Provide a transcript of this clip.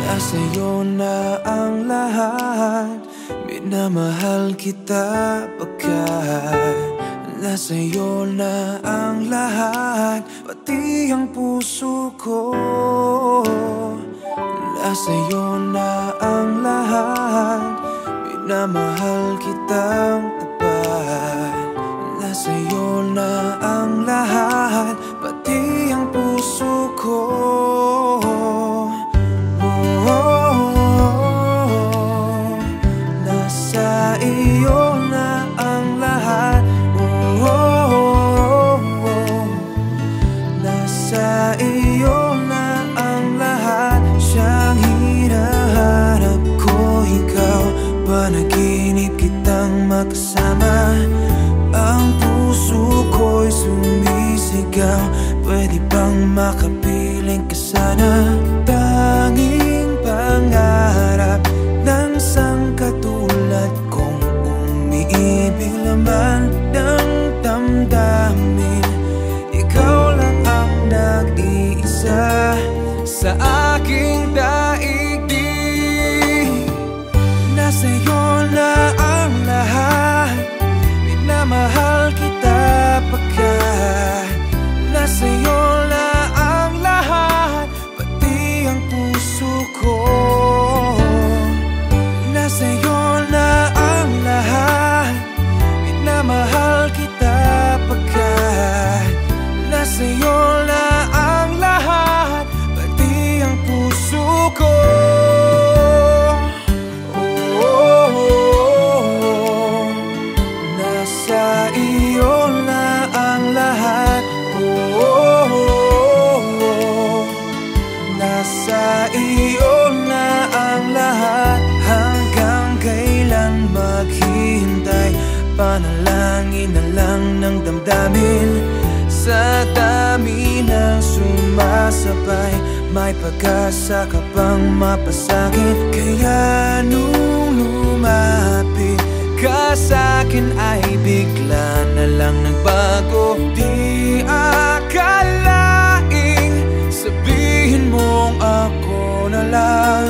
Nasa'yo na ang lahat, minamahal kita pagkat nasa'yo na ang lahat, pati ang puso ko. Nasa'yo na ang lahat, minamahal kitang tapat. Nasa'yo na ang lahat, pati ang puso ko. Nasa iyo na ang lahat. Nasa iyo na ang lahat. Siyang hinahanap ko, ikaw. Panaginip kitang makasama. Ang puso ko'y sumisigaw. Pwede bang makapiling ka sana? Tanging pangarap ng sangkatulad kong umiibig laman ng damdamin. Ikaw lang ang nag-iisa sa aking daigdig. Nasa'yo na ang lahat, minamahal kita pagkat nasa'yo na ang lahat, pati ang puso ko. Nasa'yo na ang lahat, minamahal kita pagkat nasa'yo na ang lahat, pati ang puso ko. Nasa iyo na ang lahat. Nasa iyo na ang lahat. Hanggang kailan maghihintay? Panalangin na lang ng damdamin. Sa dami ng sumasabay, may pag-asa ka pang mapasakit. Kaya nung lumapit ka sa'kin ay bigla na lang nagbago. Di akalaing sabihin mong ako na lang